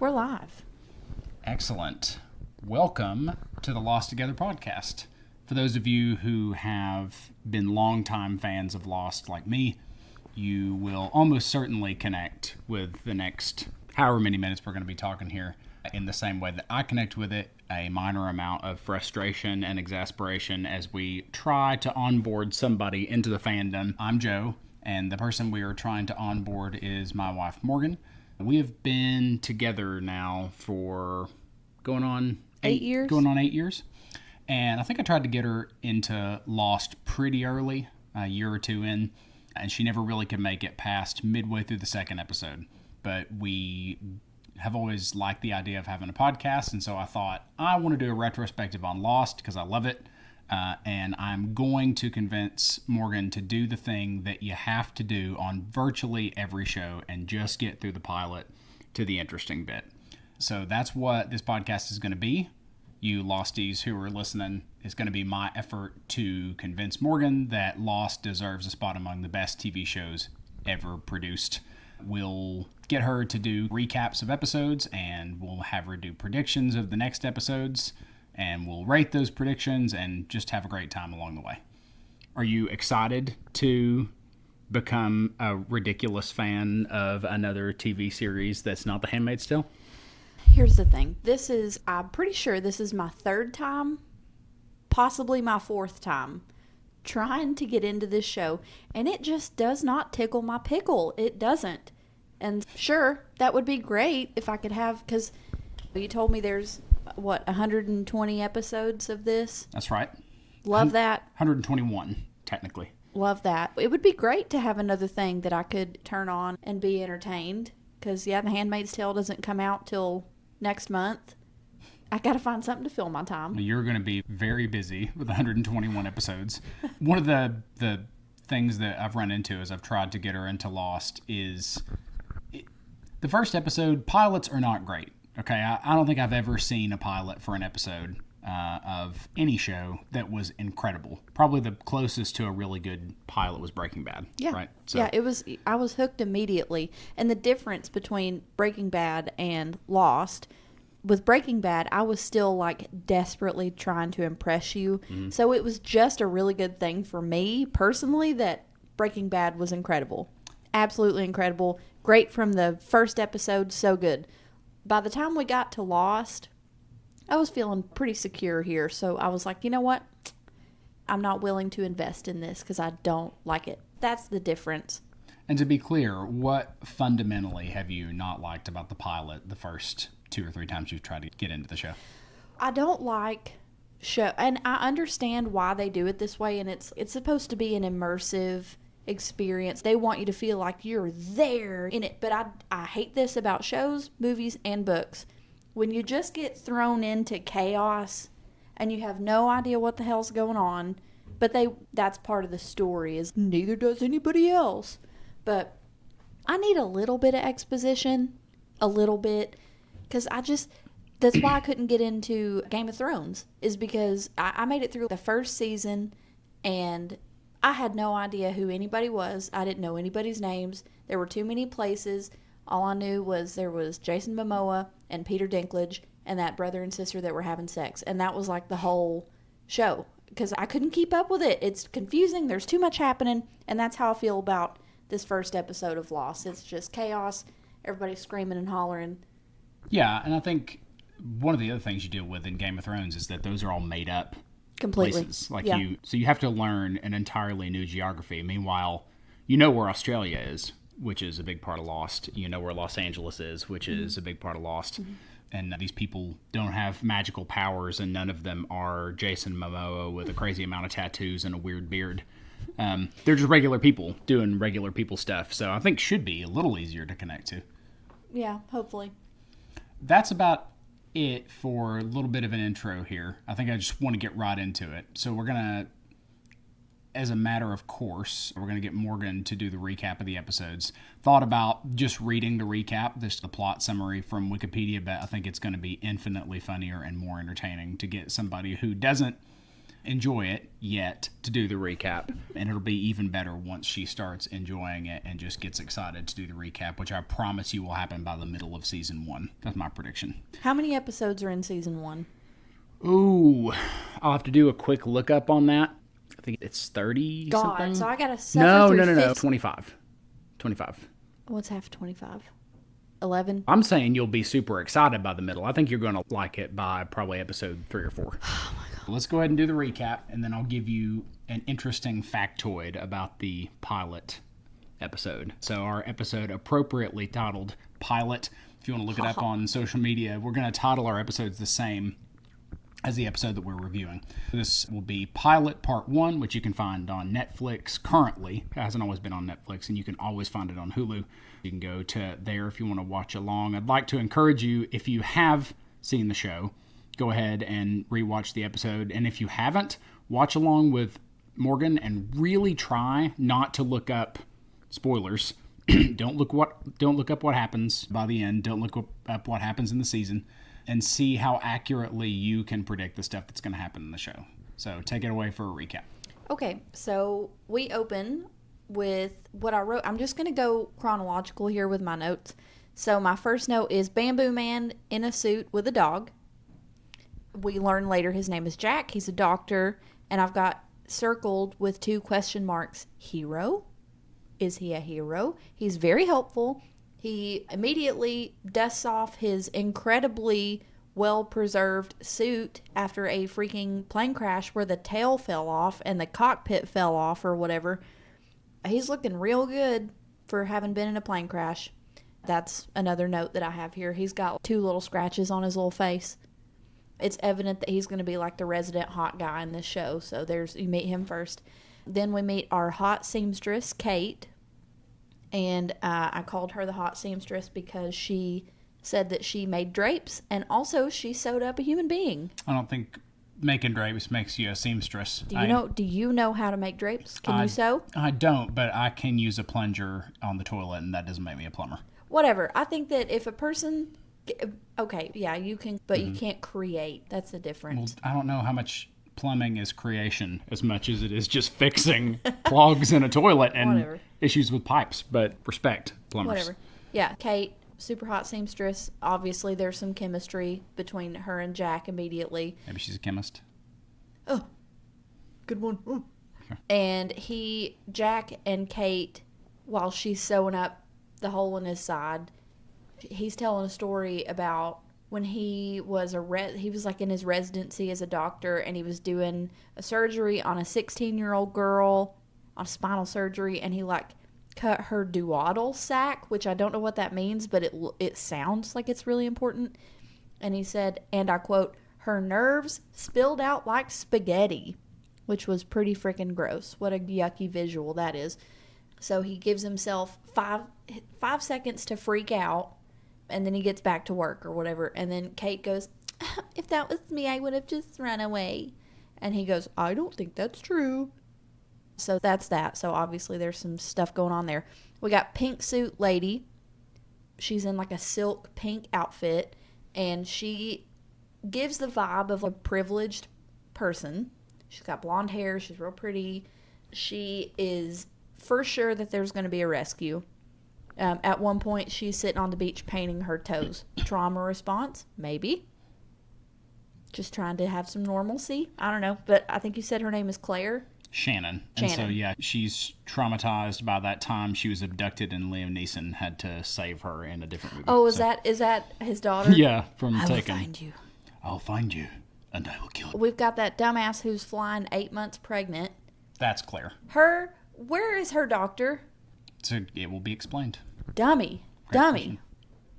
We're live. Excellent. Welcome to the Lost Together podcast. For those of you who have been longtime fans of Lost like me, you will almost certainly connect with the next however many minutes we're going to be talking here in the same way that I connect with it, a minor amount of frustration and exasperation as we try to onboard somebody into the fandom. I'm Joe, and the person we are trying to onboard is my wife, Morgan. We have been together now for going on 8 years. Going on 8 years. And I think I tried to get her into Lost pretty early, a year or two in, and she never really could make it past midway through the second episode. But we have always liked the idea of having a podcast, and so I thought I want to do a retrospective on Lost because I love it. And I'm going to convince Morgan to do the thing that you have to do on virtually every show and just get through the pilot to the interesting bit. So that's what this podcast is going to be. You Losties who are listening, is going to be my effort to convince Morgan that Lost deserves a spot among the best TV shows ever produced. We'll get her to do recaps of episodes, and we'll have her do predictions of the next episodes, and we'll rate those predictions and just have a great time along the way. Are you excited to become a ridiculous fan of another TV series that's not The Handmaid's Tale? Here's the thing. I'm pretty sure this is my third time, possibly my fourth time, trying to get into this show, and it just does not tickle my pickle. It doesn't. And sure, that would be great if I could have, because you told me there's, 120 episodes of this? That's right. Love that. 121, technically. Love that. It would be great to have another thing that I could turn on and be entertained, because, The Handmaid's Tale doesn't come out till next month. I got to find something to fill my time. You're going to be very busy with 121 episodes. One of the things that I've run into as I've tried to get her into Lost is the first episode, pilots are not great. Okay, I don't think I've ever seen a pilot for an episode of any show that was incredible. Probably the closest to a really good pilot was Breaking Bad. Yeah. Right? So. Yeah, I was hooked immediately. And the difference between Breaking Bad and Lost, with Breaking Bad, I was still desperately trying to impress you. Mm-hmm. So it was just a really good thing for me personally that Breaking Bad was incredible. Absolutely incredible. Great from the first episode, so good. By the time we got to Lost, I was feeling pretty secure here. So I was like, you know what? I'm not willing to invest in this because I don't like it. That's the difference. And to be clear, what fundamentally have you not liked about the pilot the first 2 or 3 times you've tried to get into the show? I don't like show, and I understand why they do it this way, and it's supposed to be an immersive experience. They want you to feel like you're there in it, but I hate this about shows, movies, and books. When you just get thrown into chaos and you have no idea what the hell's going on, but that's part of the story, is neither does anybody else. But I need a little bit of exposition, a little bit, because that's why I couldn't get into Game of Thrones, is because I made it through the first season and I had no idea who anybody was. I didn't know anybody's names. There were too many places. All I knew was there was Jason Momoa and Peter Dinklage and that brother and sister that were having sex. And that was the whole show, because I couldn't keep up with it. It's confusing. There's too much happening. And that's how I feel about this first episode of Lost. It's just chaos. Everybody's screaming and hollering. Yeah, and I think one of the other things you deal with in Game of Thrones is that those are all made up completely places. So you have to learn an entirely new geography. Meanwhile, you know where Australia is, which is a big part of Lost. You know where Los Angeles is, which is a big part of Lost. Mm-hmm. And these people don't have magical powers, and none of them are Jason Momoa with a crazy amount of tattoos and a weird beard. They're just regular people doing regular people stuff. So I think should be a little easier to connect to. Yeah, hopefully. That's about it for a little bit of an intro here. I think I just want to get right into it. So we're going to, as a matter of course, we're going to get Morgan to do the recap of the episodes. Thought about just reading the recap, the plot summary from Wikipedia, but I think it's going to be infinitely funnier and more entertaining to get somebody who doesn't enjoy it yet to do the recap. And it'll be even better once she starts enjoying it and just gets excited to do the recap, which I promise you will happen by the middle of season 1. That's my prediction. How many episodes are in season 1? Ooh, I'll have to do a quick look up on that. I think it's 30 God, something. so I gotta suffer through No. 25. What's half 25? 11? I'm saying you'll be super excited by the middle. I think you're going to like it by probably episode 3 or 4. Oh my God. Let's go ahead and do the recap, and then I'll give you an interesting factoid about the pilot episode. So our episode appropriately titled Pilot. If you want to look it up on social media, we're going to title our episodes the same as the episode that we're reviewing. This will be Pilot Part 1, which you can find on Netflix currently. It hasn't always been on Netflix, and you can always find it on Hulu. You can go to there if you want to watch along. I'd like to encourage you, if you have seen the show, go ahead and rewatch the episode. And if you haven't, watch along with Morgan and really try not to look up spoilers. Don't look up what happens by the end. Don't look up what happens in the season. And see how accurately you can predict the stuff that's going to happen in the show. So take it away for a recap. Okay, so we open with what I wrote. I'm just going to go chronological here with my notes. So my first note is Bamboo Man in a suit with a dog. We learn later his name is Jack. He's a doctor. And I've got circled with 2 question marks. Hero? Is he a hero? He's very helpful. He immediately dusts off his incredibly well-preserved suit after a freaking plane crash where the tail fell off and the cockpit fell off or whatever. He's looking real good for having been in a plane crash. That's another note that I have here. He's got 2 little scratches on his little face. It's evident that he's going to be like the resident hot guy in this show. So you meet him first. Then we meet our hot seamstress, Kate. And I called her the hot seamstress because she said that she made drapes and also she sewed up a human being. I don't think making drapes makes you a seamstress. Do you know how to make drapes? Can you sew? I don't, but I can use a plunger on the toilet, and that doesn't make me a plumber. Whatever. I think that if a person... Okay, yeah, you can, but you can't create. That's the difference. Well, I don't know how much plumbing is creation as much as it is just fixing clogs in a toilet and Whatever. issues with pipes, but respect plumbers. Whatever. Yeah, Kate, super hot seamstress. Obviously, there's some chemistry between her and Jack immediately. Maybe she's a chemist. Oh, good one. Ooh. And Jack and Kate, while she's sewing up the hole in his side, he's telling a story about when he was he was like in his residency as a doctor, and he was doing a surgery on a 16-year-old girl, on spinal surgery, and he like cut her duodenal sac, which I don't know what that means, but it sounds like it's really important. And he said, and I quote, "Her nerves spilled out like spaghetti," which was pretty freaking gross. What a yucky visual that is. So he gives himself five seconds to freak out, and then he gets back to work or whatever. And then Kate goes, "If that was me, I would have just run away." And he goes, "I don't think that's true." So that's that. So obviously there's some stuff going on there. We got Pink Suit Lady. She's in like a silk pink outfit, and she gives the vibe of a privileged person. She's got blonde hair. She's real pretty. She is for sure that there's going to be a rescue. At one point, she's sitting on the beach painting her toes. Trauma response? Maybe. Just trying to have some normalcy. I don't know. But I think you said her name is Claire. Shannon. And so, yeah, she's traumatized by that time she was abducted, and Liam Neeson had to save her in a different movie. Oh, is that his daughter? Yeah, from Taken. I will find you. I'll find you, and I will kill you. We've got that dumbass who's flying 8 months pregnant. That's Claire. Where is her doctor? So it will be explained. Dummy. Great question.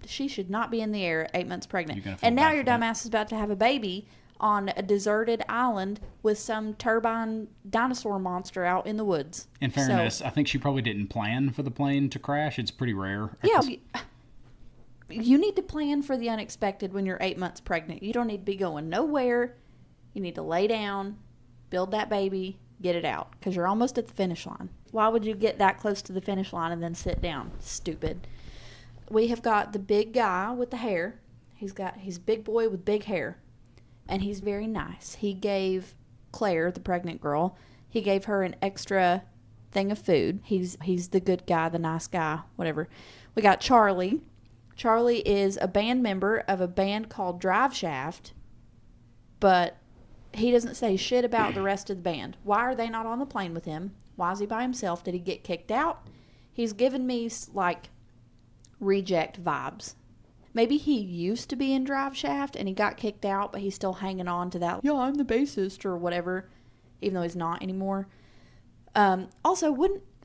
She should not be in the air at 8 months pregnant. And now your dumbass is about to have a baby on a deserted island with some turbine dinosaur monster out in the woods. In fairness, I think she probably didn't plan for the plane to crash. It's pretty rare. Yeah. You need to plan for the unexpected when you're 8 months pregnant. You don't need to be going nowhere. You need to lay down, build that baby, get it out, because you're almost at the finish line. Why would you get that close to the finish line and then sit down? Stupid. We have got the big guy with the hair. He's a big boy with big hair, and he's very nice. He gave Claire, the pregnant girl. He gave her an extra thing of food. He's the good guy, the nice guy, whatever. We got Charlie. Charlie is a band member of a band called Drive Shaft, but he doesn't say shit about the rest of the band. Why are they not on the plane with him? Why is he by himself? Did he get kicked out? He's given me, like, reject vibes. Maybe he used to be in Drive Shaft and he got kicked out, but he's still hanging on to that, yeah, I'm the bassist or whatever, even though he's not anymore. Also,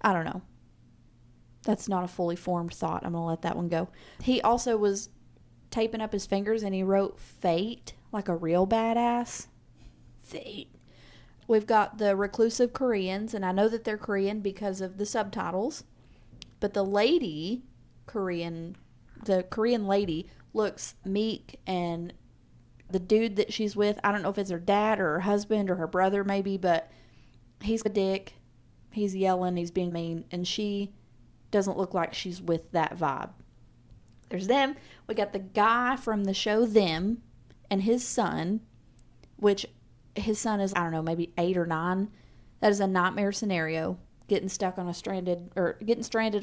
I don't know. That's not a fully formed thought. I'm going to let that one go. He also was taping up his fingers and he wrote Fate like a real badass. Fate. We've got the reclusive Koreans, and I know that they're Korean because of the subtitles, but the Korean lady looks meek, and the dude that she's with, I don't know if it's her dad or her husband or her brother maybe, but he's a dick. He's yelling, he's being mean, and she doesn't look like she's with that vibe. There's them. We got the guy from the show Them and his son, which his son is, I don't know, maybe 8 or 9. That is a nightmare scenario. Getting stranded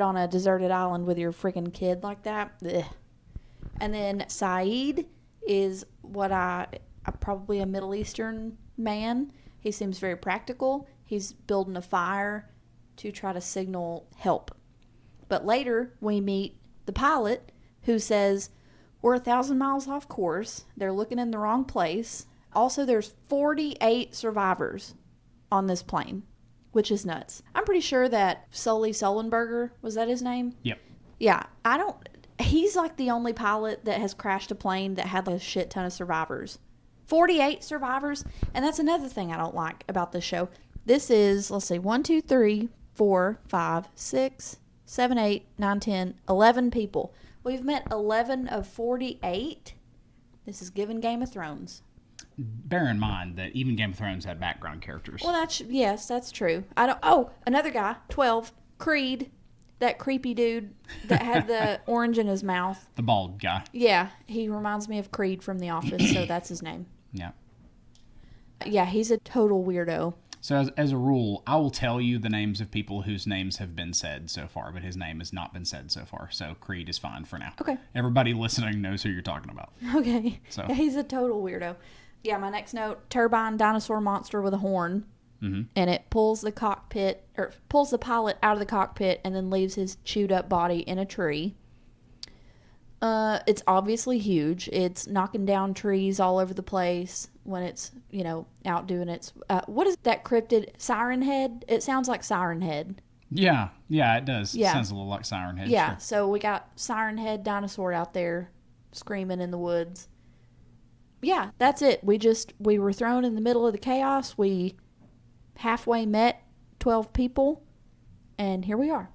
on a deserted island with your freaking kid like that. Ugh. And then Saeed is probably a Middle Eastern man. He seems very practical. He's building a fire to try to signal help. But later, we meet the pilot who says, we're 1,000 miles off course. They're looking in the wrong place. Also, there's 48 survivors on this plane, which is nuts. I'm pretty sure that Sully Sullenberger, was that his name? Yep. Yeah. He's like the only pilot that has crashed a plane that had like a shit ton of survivors. 48 survivors. And that's another thing I don't like about this show. This is, let's see, 1, 2, 3, 4, 5, 6, 7, 8, 9, 10, 11 people. We've met 11 of 48. This is given Game of Thrones. Bear in mind that even Game of Thrones had background characters. Well, that's true. Another guy, 12, Creed, that creepy dude that had the orange in his mouth. The bald guy. Yeah, he reminds me of Creed from The Office, so that's his name. Yeah. Yeah, he's a total weirdo. So as a rule, I will tell you the names of people whose names have been said so far, but his name has not been said so far. So Creed is fine for now. Okay. Everybody listening knows who you're talking about. Okay. So yeah, he's a total weirdo. Yeah, my next note, turbine dinosaur monster with a horn. Mm-hmm. And it pulls the pilot out of the cockpit and then leaves his chewed up body in a tree. It's obviously huge. It's knocking down trees all over the place when it's, out doing its... what is that cryptid? Siren Head? It sounds like Siren Head. Yeah, it does. Yeah. It sounds a little like Siren Head. Yeah, sure. So we got Siren Head dinosaur out there screaming in the woods. Yeah, that's it. We were thrown in the middle of the chaos. We halfway met 12 people, and here we are.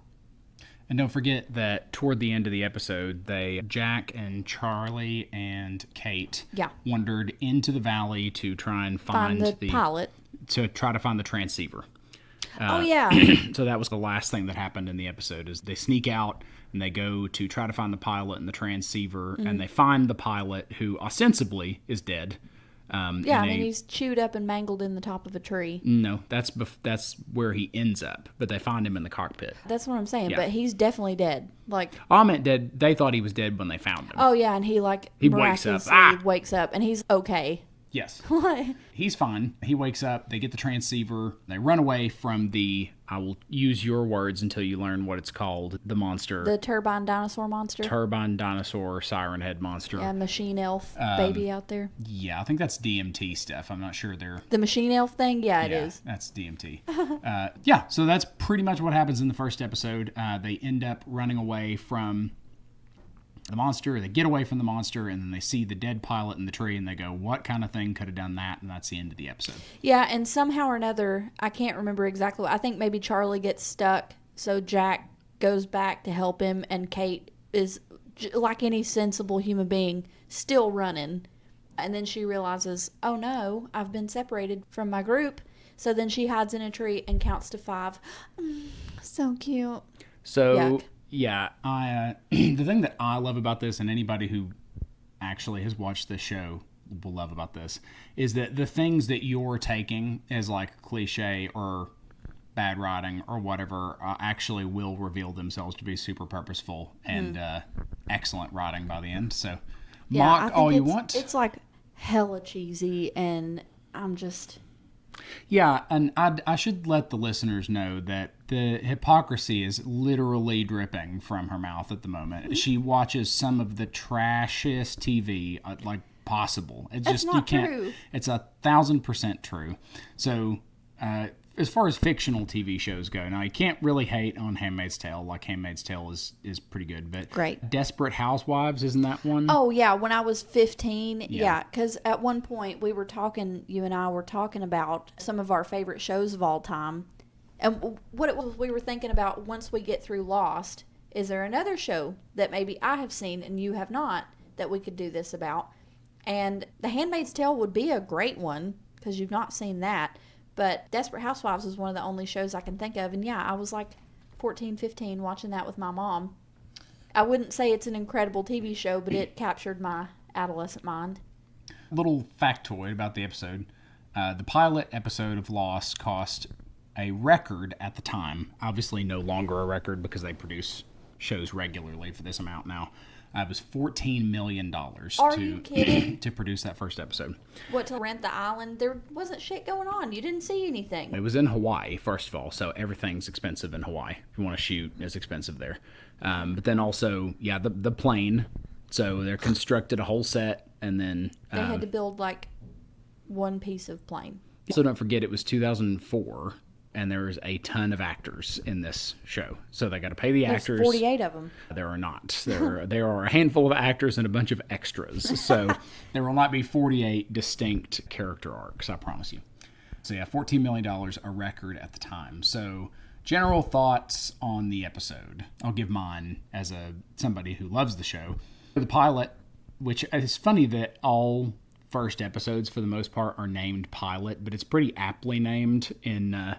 And don't forget that toward the end of the episode, Jack and Charlie and Kate wandered into the valley to try and find the pilot. To try to find the transceiver. Oh, yeah. So that was the last thing that happened in the episode, is they sneak out and they go to try to find the pilot and the transceiver, and they find the pilot, who ostensibly is dead. He's chewed up and mangled in the top of a tree. No, that's where he ends up, but they find him in the cockpit. That's what I'm saying, but he's definitely dead. I meant dead. They thought he was dead when they found him. Oh, yeah, and he miraculously wakes up, and he's okay. Yes. He's fine. He wakes up, they get the transceiver, they run away from I will use your words until you learn what it's called, the monster. The turbine dinosaur monster. Turbine dinosaur siren head monster. Yeah, machine elf baby out there. Yeah, I think that's DMT stuff. I'm not sure they're... The machine elf thing? Yeah, it is. That's DMT. So that's pretty much what happens in the first episode. They end up running away from the monster. They get away from the monster, and then they see the dead pilot in the tree, and they go, what kind of thing could have done that? And that's the end of the episode. Yeah, and somehow or another, I can't remember exactly. I think maybe Charlie gets stuck, so Jack goes back to help him, and Kate is, like any sensible human being, still running. And then she realizes, oh no, I've been separated from my group. So then she hides in a tree and counts to 5. So cute. So... Yuck. Yeah, the thing that I love about this, and anybody who actually has watched this show will love about this is that the things that you're taking as like cliche or bad writing or whatever actually will reveal themselves to be super purposeful and excellent writing by the end. So mock all you want. It's like hella cheesy, and I'm just... Yeah, and I should let the listeners know that the hypocrisy is literally dripping from her mouth at the moment. She watches some of the trashiest TV like possible. It's That's just not you can't. true. It's 1,000% true. So as far as fictional TV shows go, now you can't really hate on Handmaid's Tale. Like Handmaid's Tale is pretty good, but Great. Desperate Housewives, isn't that one? Oh, yeah. When I was 15, yeah. Because at one point we were talking, you and I were talking about some of our favorite shows of all time. And what it was we were thinking about once we get through Lost, is there another show that maybe I have seen and you have not that we could do this about? And The Handmaid's Tale would be a great one because you've not seen that. But Desperate Housewives is one of the only shows I can think of. And yeah, I was like 14, 15 watching that with my mom. I wouldn't say it's an incredible TV show, but it captured my adolescent mind. Little factoid about the episode. The pilot episode of Lost cost a record at the time. Obviously no longer a record because they produce shows regularly for this amount now. It was $14 million you kidding? to produce that first episode. What, to rent the island? There wasn't shit going on. You didn't see anything. It was in Hawaii, first of all, so everything's expensive in Hawaii. If you want to shoot, it's expensive there. But then also, yeah, the plane. So they're constructed a whole set, and then... They had to build, like, one piece of plane. So don't forget, it was 2004, and there was a ton of actors in this show. So they got to pay the actors. There's 48 of them. There are not. There are a handful of actors and a bunch of extras. So there will not be 48 distinct character arcs, I promise you. So yeah, $14 million, a record at the time. So general thoughts on the episode. I'll give mine as somebody who loves the show. The pilot, which is funny that all first episodes for the most part are named pilot, but it's pretty aptly named in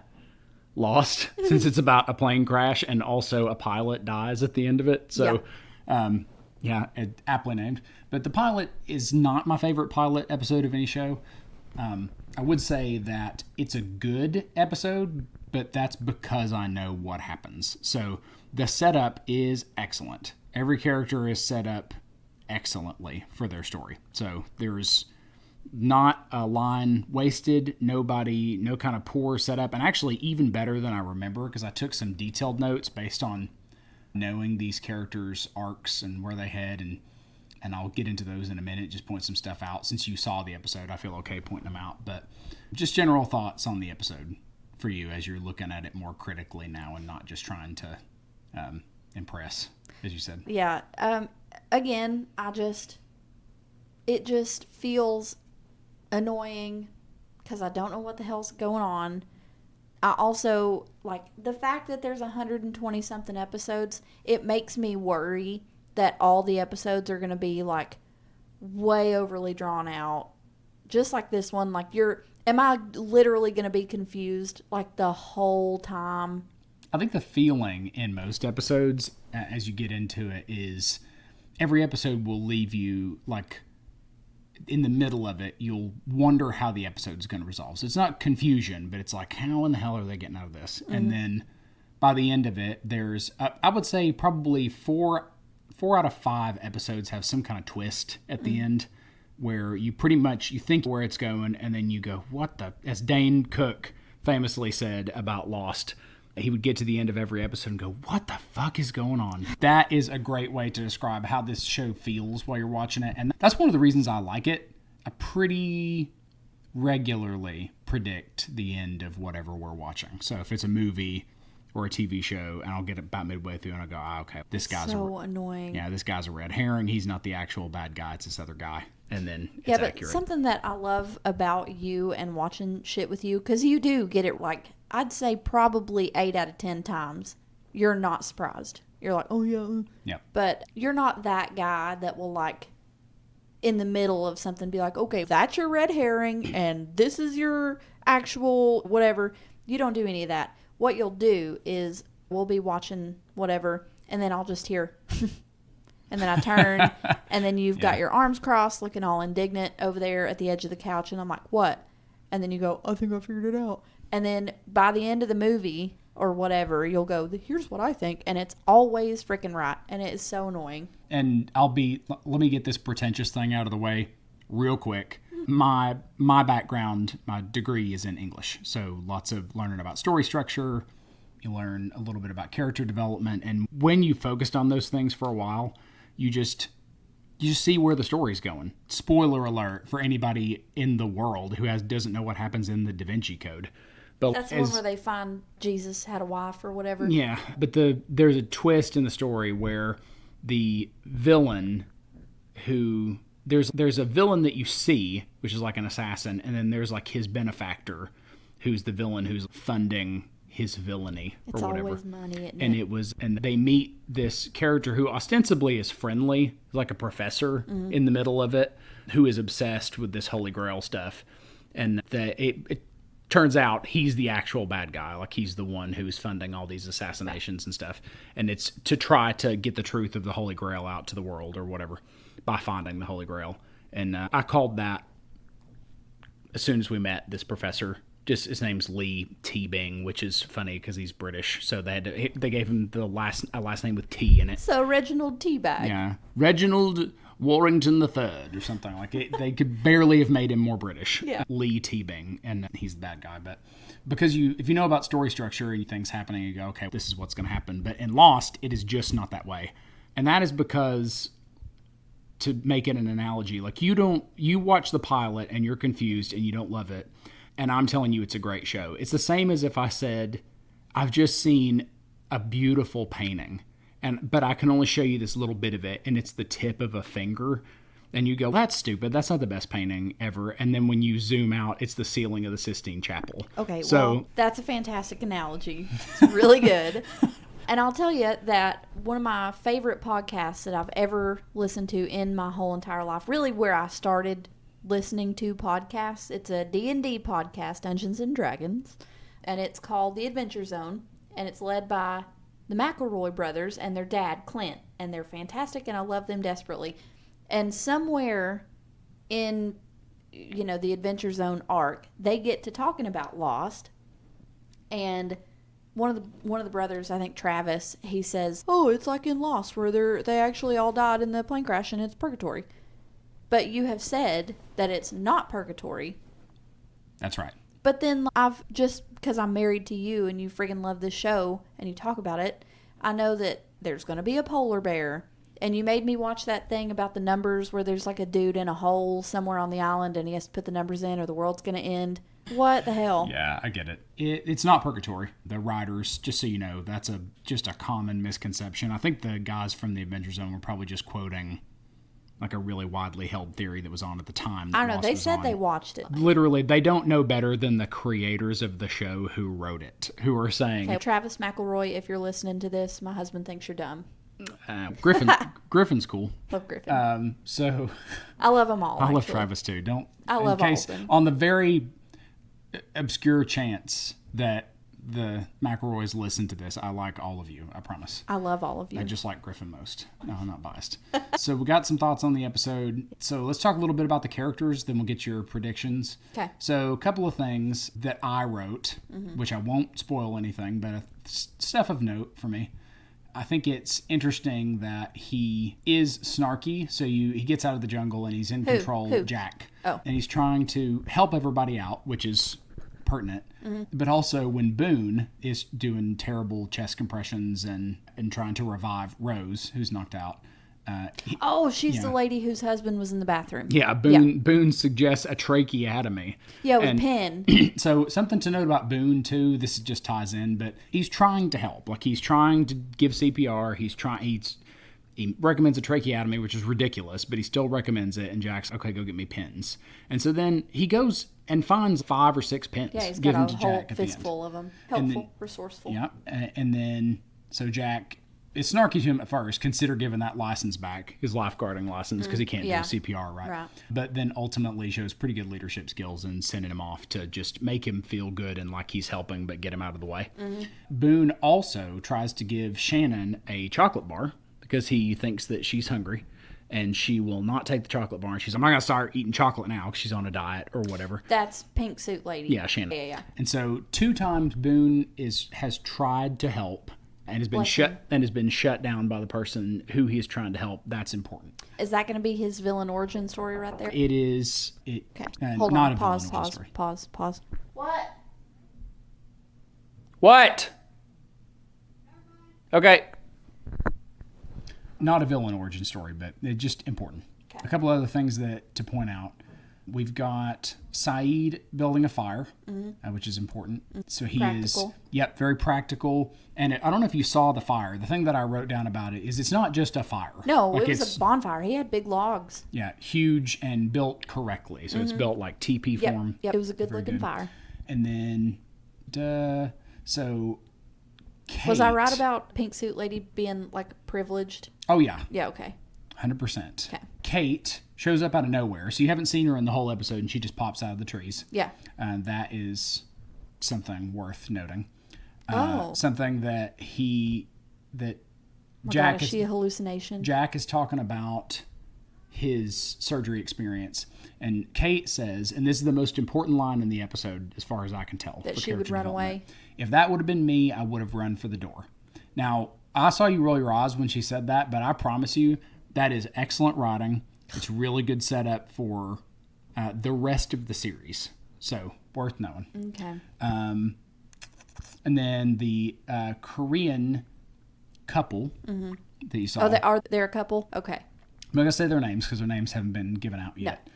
Lost since it's about a plane crash and also a pilot dies at the end of it. So, aptly named. But the pilot is not my favorite pilot episode of any show. I would say that it's a good episode, but that's because I know what happens. So the setup is excellent. Every character is set up excellently for their story. So there's not a line wasted, no kind of poor setup, and actually even better than I remember because I took some detailed notes based on knowing these characters' arcs and where they head, and I'll get into those in a minute, just point some stuff out. Since you saw the episode, I feel okay pointing them out, but just general thoughts on the episode for you as you're looking at it more critically now and not just trying to impress, as you said. Yeah. Again, it just feels annoying because I don't know what the hell's going on. I also, like, the fact that there's 120 something episodes, it makes me worry that all the episodes are going to be, like, way overly drawn out. Just like this one, like, am I literally going to be confused, like, the whole time? I think the feeling in most episodes, as you get into it, is every episode will leave you, like, in the middle of it, you'll wonder how the episode's going to resolve. So it's not confusion, but it's like, how in the hell are they getting out of this? Mm-hmm. And then by the end of it, there's, I would say probably four out of 5 episodes have some kind of twist at the end where you pretty much, you think where it's going, and then you go, what the, as Dane Cook famously said about Lost, he would get to the end of every episode and go, what the fuck is going on? That is a great way to describe how this show feels while you're watching it. And that's one of the reasons I like it. I pretty regularly predict the end of whatever we're watching. So if it's a movie or a TV show, and I'll get about midway through and I go, okay, this guy's so annoying. Yeah, this guy's a red herring. He's not the actual bad guy. It's this other guy. And then it's accurate. Accurate. Something that I love about you and watching shit with you, because you do get it, like, I'd say probably 8 out of 10 times, you're not surprised. You're like, oh, yeah. Yeah. But you're not that guy that will, like, in the middle of something be like, okay, that's your red herring, and this is your actual whatever. You don't do any of that. What you'll do is we'll be watching whatever, and then I'll just hear, And then I turn, and then you've got Yeah. your arms crossed, looking all indignant over there at the edge of the couch. And I'm like, what? And then you go, I think I figured it out. And then by the end of the movie or whatever, you'll go, here's what I think. And it's always freaking right. And it is so annoying. And let me get this pretentious thing out of the way real quick. My background, my degree is in English. So lots of learning about story structure. You learn a little bit about character development. And when you focused on those things for a while, you just see where the story's going. Spoiler alert for anybody in the world who doesn't know what happens in the Da Vinci Code. But That's the one where they find Jesus had a wife or whatever. yeah, but there's a twist in the story where the villain who there's a villain that you see, which is like an assassin, and then there's like his benefactor, who's the villain who's funding his villainy It's or whatever. always money, isn't And it? and they meet this character who ostensibly is friendly, like a professor in the middle of it, who is obsessed with this Holy Grail stuff. And it turns out he's the actual bad guy. Like he's the one who's funding all these assassinations and stuff. And it's to try to get the truth of the Holy Grail out to the world or whatever by finding the Holy Grail. And I called that as soon as we met this professor. Just his name's Lee T-Bing, which is funny because he's British. So they gave him a last name with T in it. So Reginald Teabag. Yeah, Reginald Warrington III or something like it. They could barely have made him more British. Yeah. Lee T-Bing, and he's the bad guy. But because if you know about story structure and things happening, you go, okay, this is what's going to happen. But in Lost, it is just not that way, and that is because, to make it an analogy, like you watch the pilot and you're confused and you don't love it, and I'm telling you it's a great show. It's the same as if I said, I've just seen a beautiful painting, but I can only show you this little bit of it, and it's the tip of a finger. And you go, that's stupid. That's not the best painting ever. And then when you zoom out, it's the ceiling of the Sistine Chapel. Okay, so well, that's a fantastic analogy. It's really good. And I'll tell you that one of my favorite podcasts that I've ever listened to in my whole entire life, really where I started listening to podcasts, it's a D&D podcast, Dungeons and Dragons, and it's called The Adventure Zone, and it's led by the McElroy brothers and their dad, Clint, and they're fantastic, and I love them desperately. And somewhere in, the Adventure Zone arc, they get to talking about Lost, and one of the brothers, I think Travis, he says, "Oh, it's like in Lost where they actually all died in the plane crash and it's purgatory." But you have said that it's not purgatory. that's right. But then I've just because I'm married to you and you friggin' love this show and you talk about it, I know that there's going to be a polar bear. And you made me watch that thing about the numbers where there's like a dude in a hole somewhere on the island and he has to put the numbers in or the world's going to end. What the hell? Yeah, I get it. It's not purgatory. The writers, just so you know, that's just a common misconception. I think the guys from the Adventure Zone were probably just quoting like a really widely held theory that was on at the time. I don't know. Lost They was said on. they watched it. Literally, they don't know better than the creators of the show who wrote it, who are saying, Okay, Travis McElroy, if you're listening to this, my husband thinks you're dumb. Griffin's cool. Love Griffin. So I love them all. I love actually. Travis too. I love in case, all of them. on the very obscure chance that the McElroys listen to this, I like all of you. I promise. I love all of you. I just like Griffin most. No, I'm not biased. So we got some thoughts on the episode. So let's talk a little bit about the characters, then we'll get your predictions. Okay. So a couple of things that I wrote, which I won't spoil anything, but stuff of note for me. I think it's interesting that he is snarky. So he gets out of the jungle and he's in control. Who? Jack. Oh. And he's trying to help everybody out, which is pertinent. But also when Boone is doing terrible chest compressions and trying to revive Rose, who's knocked out. Oh, she's Yeah. the lady whose husband was in the bathroom. Yeah, Boone suggests a tracheotomy. Yeah, with And- Penn. So something to note about Boone too. This just ties in, but he's trying to help. Like he's trying to give CPR. He recommends a tracheotomy, which is ridiculous, but he still recommends it. And Jack's okay. Go get me pins. And so then he goes and finds 5 or 6 pins. Yeah, he's give got them a to whole Jack at the end. fistful of them. And Helpful, then- resourceful. Yeah, and then so Jack is snarky to him at first. Consider giving that license back, his lifeguarding license, because he can't yeah. do CPR Right. But then ultimately shows pretty good leadership skills and sending him off to just make him feel good and like he's helping, but get him out of the way. Boone also tries to give Shannon a chocolate bar because he thinks that she's hungry. And she will not take the chocolate bar. And she's, I'm not going to start eating chocolate now because she's on a diet or whatever. That's Pink Suit Lady. Yeah, Shannon. Yeah. And so 2 times Boone has tried to help and has been shut down by the person who he is trying to help. That's important. Is that going to be his villain origin story right there? It is. Okay. Hold not on. a Pause. villain origin story. Pause. What? What? Okay. Not a villain origin story, but it's just important. Okay. A couple other things to point out. We've got Saeed building a fire, which is important. So he practical. is, very practical. And I don't know if you saw the fire. The thing that I wrote down about it is it's not just a fire. No, it was a bonfire. He had big logs. Yeah, huge and built correctly. So it's built like TP form. Yep, it was a good-looking fire. And then, so Kate. Was I right about Pink Suit Lady being like privileged? Oh, yeah. Yeah, okay. 100%. Okay. Kate shows up out of nowhere. So you haven't seen her in the whole episode, and she just pops out of the trees. Yeah. That is something worth noting. Something that Jack is she a hallucination? Jack is talking about his surgery experience, and Kate says, and this is the most important line in the episode as far as I can tell, that she would run away. If that would have been me, I would have run for the door. Now, I saw you roll your eyes when she said that, but I promise you that is excellent writing. It's really good setup for the rest of the series. So, worth knowing. Okay. And then the Korean couple that you saw. Oh, they're a couple? Okay. I'm not going to say their names because their names haven't been given out yet. No.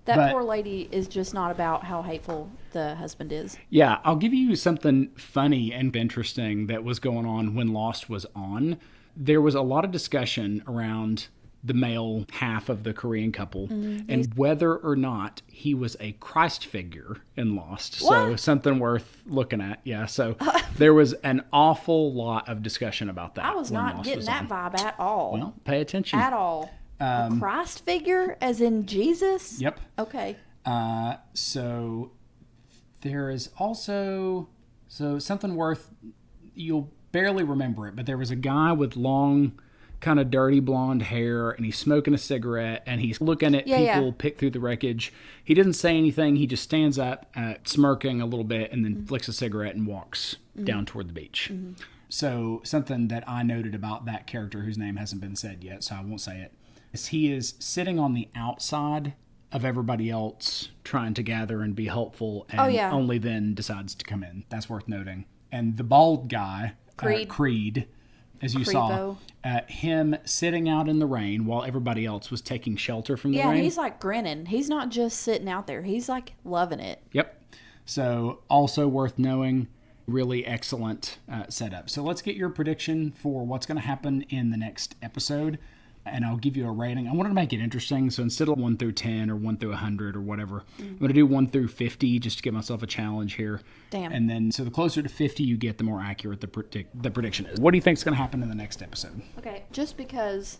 That poor lady is just not about how hateful the husband is. Yeah, I'll give you something funny and interesting that was going on when Lost was on. There was a lot of discussion around the male half of the Korean couple and whether or not he was a Christ figure in Lost. What? So something worth looking at. Yeah, so there was an awful lot of discussion about that. I was not getting that vibe at all. Well, pay attention. At all. A Christ figure, as in Jesus? Yep. Okay. So there is also something worth, you'll barely remember it, but there was a guy with long, kind of dirty blonde hair, and he's smoking a cigarette, and he's looking at people pick through the wreckage. He doesn't say anything. He just stands up, smirking a little bit, and then flicks a cigarette and walks down toward the beach. So something that I noted about that character, whose name hasn't been said yet, so I won't say it, is he is sitting on the outside of everybody else trying to gather and be helpful, and only then decides to come in. That's worth noting. And the bald guy, Creed, as you saw, him sitting out in the rain while everybody else was taking shelter from the rain. Yeah, he's like grinning. He's not just sitting out there. He's like loving it. Yep. So also worth knowing, really excellent setup. So let's get your prediction for what's going to happen in the next episode. And I'll give you a rating. I wanted to make it interesting, so instead of 1 through 10 or 1 through 100 or whatever, I'm going to do 1 through 50 just to give myself a challenge here. Damn. And then, so the closer to 50 you get, the more accurate the prediction is. What do you think is going to happen in the next episode? Okay, just because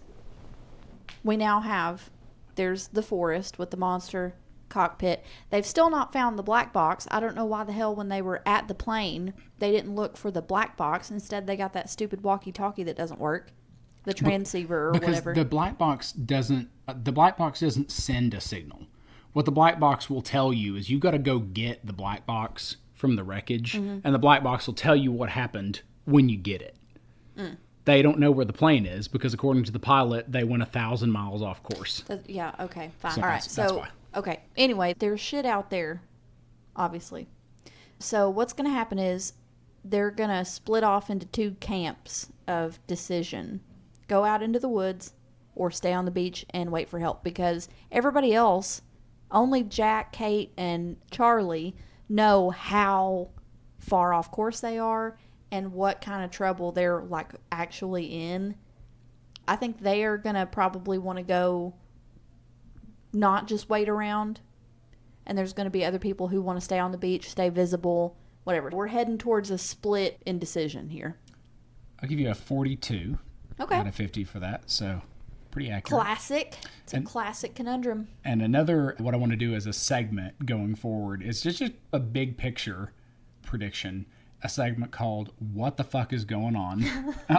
we now have, there's the forest with the monster cockpit. They've still not found the black box. I don't know why the hell when they were at the plane, they didn't look for the black box. Instead, they got that stupid walkie-talkie that doesn't work. The transceiver or whatever. Because the black box doesn't send a signal. What the black box will tell you is you've got to go get the black box from the wreckage, and the black box will tell you what happened when you get it. They don't know where the plane is because according to the pilot, they went 1,000 miles off course. Yeah, okay, fine. So all right, that's why. Okay. Anyway, there's shit out there, obviously. So what's going to happen is they're going to split off into 2 camps of decision. Go out into the woods or stay on the beach and wait for help, because everybody else, only Jack, Kate, and Charlie know how far off course they are and what kind of trouble they're like actually in. I think they are going to probably want to go, not just wait around, and there's going to be other people who want to stay on the beach, stay visible, whatever. We're heading towards a split in decision here. I'll give you a 42. Okay. Out of 50 for that, so pretty accurate. Classic. It's a classic conundrum. And another, what I want to do as a segment going forward is just a big picture prediction. a segment called "What the Fuck Is Going On,"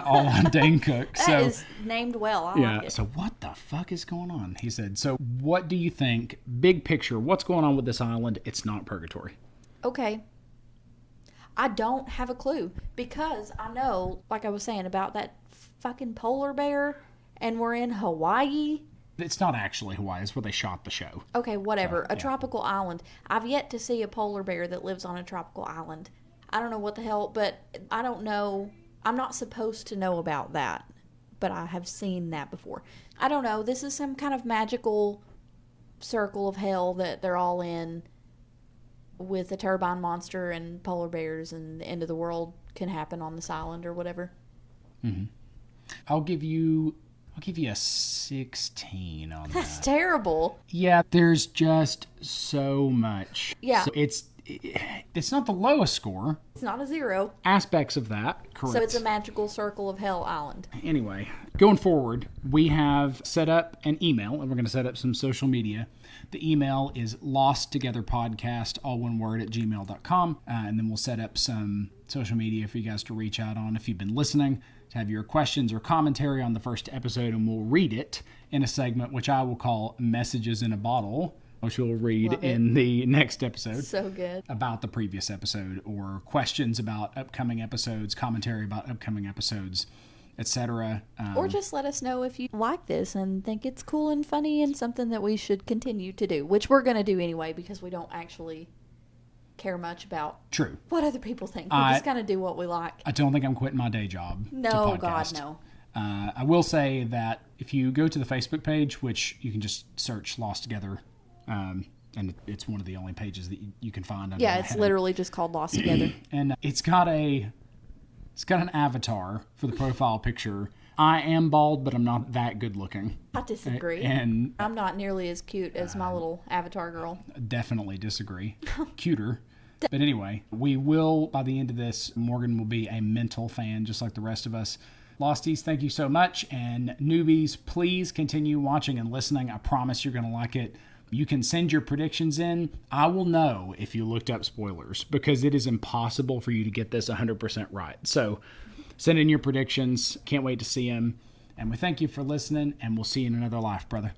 all on Dane Cook. That is named well. I like it. So what the fuck is going on? He said. So what do you think? Big picture. What's going on with this island? It's not purgatory. Okay. I don't have a clue because I know, like I was saying, about that fucking polar bear, and we're in Hawaii. It's not actually Hawaii. It's where they shot the show. Okay, whatever. A tropical island. I've yet to see a polar bear that lives on a tropical island. I don't know what the hell, but I don't know. I'm not supposed to know about that, but I have seen that before. I don't know. This is some kind of magical circle of hell that they're all in, with a turbine monster and polar bears, and the end of the world can happen on this island or whatever. Mm-hmm. I'll give you a 16 on that. That's terrible. Yeah, there's just so much. Yeah. So it's not the lowest score. It's not a 0. Aspects of that, correct. So it's a magical circle of hell island. Anyway, going forward, we have set up an email, and we're going to set up some social media. The email is losttogetherpodcast, all one word, @gmail.com. And then we'll set up some social media for you guys to reach out on if you've been listening, to have your questions or commentary on the first episode, and we'll read it in a segment which I will call Messages in a Bottle, which we'll read in the next episode. So good. About the previous episode, or questions about upcoming episodes, commentary about upcoming episodes, etc. Or just let us know if you like this and think it's cool and funny and something that we should continue to do, which we're going to do anyway because we don't actually care much about what other people think. We just kind of do what we like. I don't think I'm quitting my day job. No, God, no. I will say that if you go to the Facebook page, which you can just search Lost Together, and it's one of the only pages that you can find. Yeah, it's literally just called Lost Together. And it's got an avatar for the profile picture. I am bald, but I'm not that good looking. I disagree. And I'm not nearly as cute as my little avatar girl. Definitely disagree. Cuter. But anyway, we will, by the end of this, Morgan will be a mental fan just like the rest of us. Losties, thank you so much. And newbies, please continue watching and listening. I promise you're going to like it. You can send your predictions in. I will know if you looked up spoilers, because it is impossible for you to get this 100% right. So send in your predictions. Can't wait to see them. And we thank you for listening, and we'll see you in another life, brother.